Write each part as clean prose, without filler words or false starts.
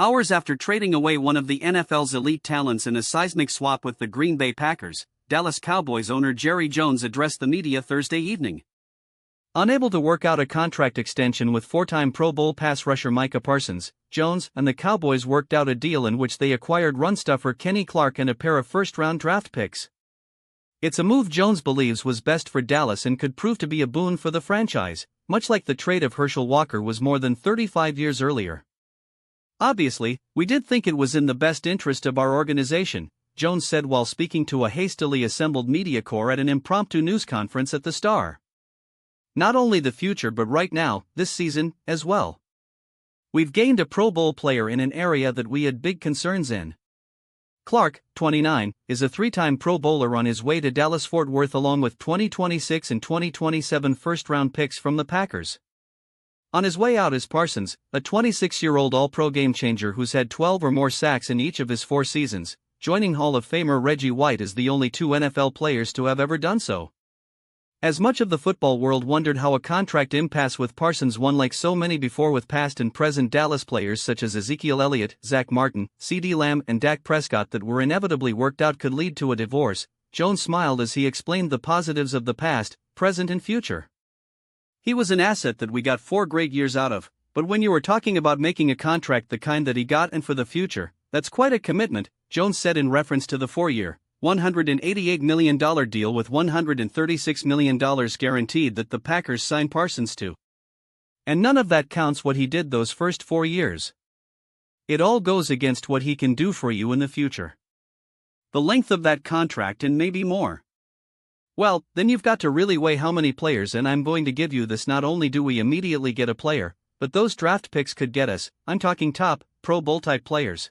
Hours after trading away one of the NFL's elite talents in a seismic swap with the Green Bay Packers, Dallas Cowboys owner Jerry Jones addressed the media Thursday evening. Unable to work out a contract extension with four-time Pro Bowl pass rusher Micah Parsons, Jones and the Cowboys worked out a deal in which they acquired run-stuffer Kenny Clark and a pair of first-round draft picks. It's a move Jones believes was best for Dallas and could prove to be a boon for the franchise, much like the trade of Herschel Walker was more than 35 years earlier. "Obviously, we did think it was in the best interest of our organization," Jones said while speaking to a hastily assembled media corps at an impromptu news conference at the Star. "Not only the future but right now, this season, as well. We've gained a Pro Bowl player in an area that we had big concerns in." Clark, 29, is a three-time Pro Bowler on his way to Dallas-Fort Worth along with 2026 and 2027 first-round picks from the Packers. On his way out is Parsons, a 26-year-old All-Pro game-changer who's had 12 or more sacks in each of his 4 seasons, joining Hall of Famer Reggie White as the only 2 NFL players to have ever done so. As much of the football world wondered how a contract impasse with Parsons, one like so many before with past and present Dallas players such as Ezekiel Elliott, Zach Martin, CeeDee Lamb and Dak Prescott that were inevitably worked out could lead to a divorce, Jones smiled as he explained the positives of the past, present and future. "He was an asset that we got 4 great years out of, but when you were talking about making a contract the kind that he got and for the future, that's quite a commitment," Jones said in reference to the 4-year, $188 million deal with $136 million guaranteed that the Packers signed Parsons to. "And none of that counts what he did those first 4 years. It all goes against what he can do for you in the future. The length of that contract and maybe more. Well, then you've got to really weigh how many players, and I'm going to give you this: not only do we immediately get a player, but those draft picks could get us, I'm talking top, Pro Bowl type players.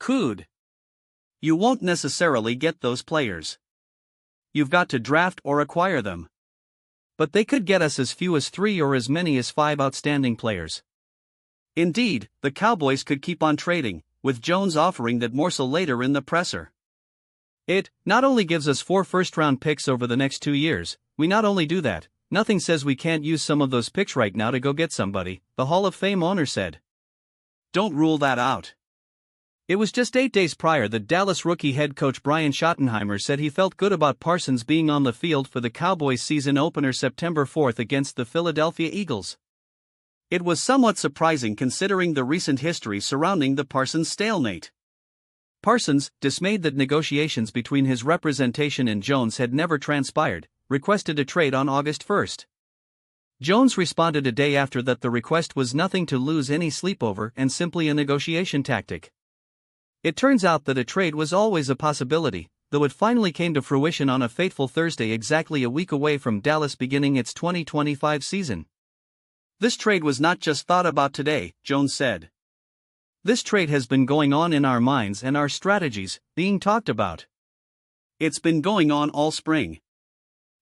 Could. You won't necessarily get those players. You've got to draft or acquire them. But they could get us as few as 3 or as many as 5 outstanding players. Indeed, the Cowboys could keep on trading, with Jones offering that morsel later in the presser. It not only gives us 4 first-round picks over the next 2 years, we not only do that, nothing says we can't use some of those picks right now to go get somebody, the Hall of Fame owner said. Don't rule that out. It was just 8 days prior that Dallas rookie head coach Brian Schottenheimer said he felt good about Parsons being on the field for the Cowboys season opener September 4th against the Philadelphia Eagles. It was somewhat surprising considering the recent history surrounding the Parsons stalemate. Parsons, dismayed that negotiations between his representation and Jones had never transpired, requested a trade on August 1st. Jones responded a day after that the request was nothing to lose any sleep over and simply a negotiation tactic. It turns out that a trade was always a possibility, though it finally came to fruition on a fateful Thursday exactly a week away from Dallas beginning its 2025 season. "This trade was not just thought about today," Jones said. "This trade has been going on in our minds and our strategies, being talked about. It's been going on all spring.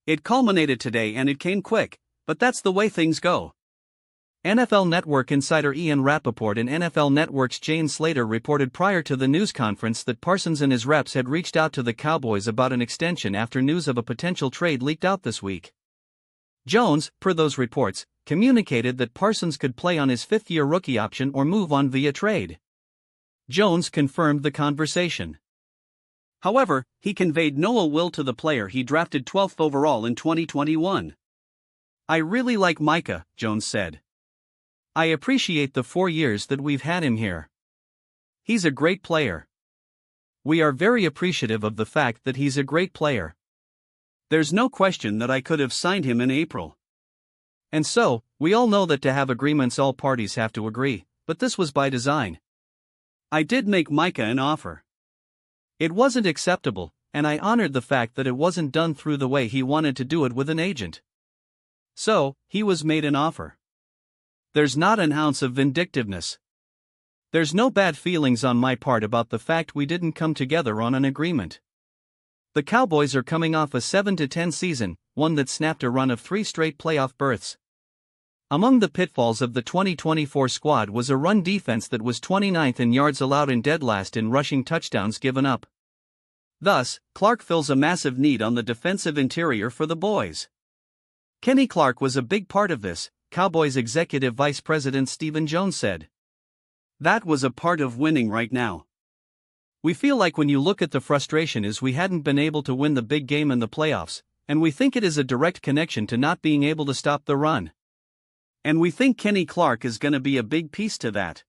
It culminated today and it came quick, but that's the way things go." NFL Network insider Ian Rappaport and NFL Network's Jane Slater reported prior to the news conference that Parsons and his reps had reached out to the Cowboys about an extension after news of a potential trade leaked out this week. Jones, per those reports, communicated that Parsons could play on his 5th-year rookie option or move on via trade. Jones confirmed the conversation. However, he conveyed no ill will to the player he drafted 12th overall in 2021. "I really like Micah," Jones said. "I appreciate the 4 years that we've had him here. He's a great player. We are very appreciative of the fact that he's a great player. There's no question that I could have signed him in April. And so, we all know that to have agreements all parties have to agree, but this was by design. I did make Micah an offer. It wasn't acceptable, and I honored the fact that it wasn't done through the way he wanted to do it with an agent. So, he was made an offer. There's not an ounce of vindictiveness. There's no bad feelings on my part about the fact we didn't come together on an agreement. The Cowboys are coming off a 7-10 season, one that snapped a run of 3 straight playoff berths. Among the pitfalls of the 2024 squad was a run defense that was 29th in yards allowed and dead last in rushing touchdowns given up. Thus, Clark fills a massive need on the defensive interior for the boys. Kenny Clark was a big part of this, Cowboys executive vice president Stephen Jones said. That was a part of winning right now. We feel like when you look at the frustration is we hadn't been able to win the big game in the playoffs, and we think it is a direct connection to not being able to stop the run. And we think Kenny Clark is gonna be a big piece to that.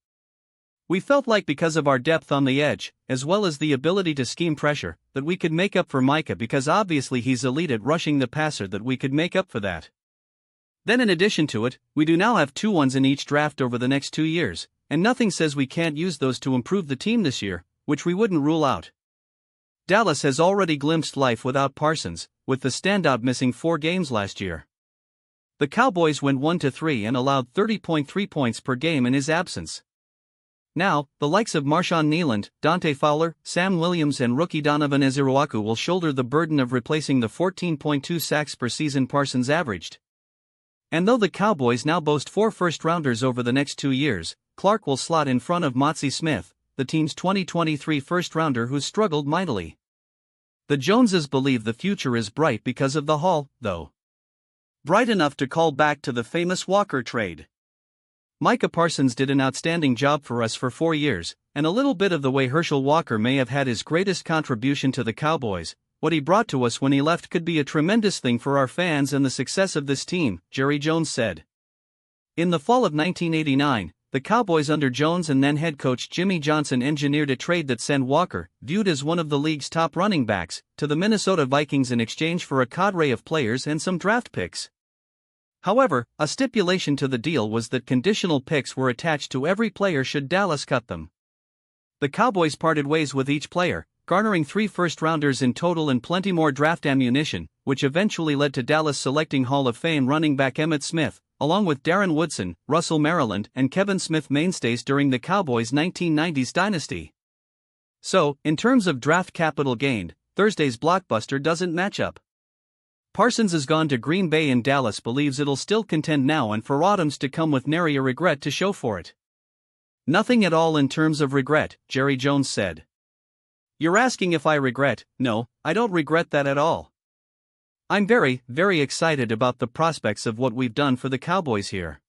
We felt like because of our depth on the edge, as well as the ability to scheme pressure, that we could make up for Micah because obviously he's elite at rushing the passer, that we could make up for that. Then in addition to it, we do now have 2 ones in each draft over the next 2 years, and nothing says we can't use those to improve the team this year, which we wouldn't rule out. Dallas has already glimpsed life without Parsons, with the standout missing 4 games last year. The Cowboys went 1-3 and allowed 30.3 points per game in his absence. Now, the likes of Marshawn Kneeland, Dante Fowler, Sam Williams and rookie Donovan Ezeruaku will shoulder the burden of replacing the 14.2 sacks per season Parsons averaged. And though the Cowboys now boast 4 first-rounders over the next 2 years, Clark will slot in front of Motzie Smith, the team's 2023 first-rounder who's struggled mightily. The Joneses believe the future is bright because of the haul, though. Bright enough to call back to the famous Walker trade. Micah Parsons did an outstanding job for us for 4 years, and a little bit of the way Herschel Walker may have had his greatest contribution to the Cowboys. What he brought to us when he left could be a tremendous thing for our fans and the success of this team, Jerry Jones said. In the fall of 1989, the Cowboys under Jones and then head coach Jimmy Johnson engineered a trade that sent Walker, viewed as one of the league's top running backs, to the Minnesota Vikings in exchange for a cadre of players and some draft picks. However, a stipulation to the deal was that conditional picks were attached to every player should Dallas cut them. The Cowboys parted ways with each player, garnering 3 first-rounders in total and plenty more draft ammunition, which eventually led to Dallas selecting Hall of Fame running back Emmitt Smith, along with Darren Woodson, Russell Maryland and Kevin Smith, mainstays during the Cowboys' 1990s dynasty. So, in terms of draft capital gained, Thursday's blockbuster doesn't match up. Parsons has gone to Green Bay and Dallas believes it'll still contend now and for autumns to come with nary a regret to show for it. Nothing at all in terms of regret, Jerry Jones said. You're asking if I regret? No, I don't regret that at all. I'm very, very excited about the prospects of what we've done for the Cowboys here.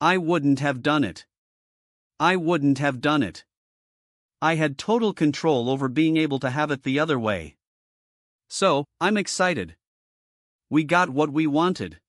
I wouldn't have done it. I had total control over being able to have it the other way. So, I'm excited. We got what we wanted.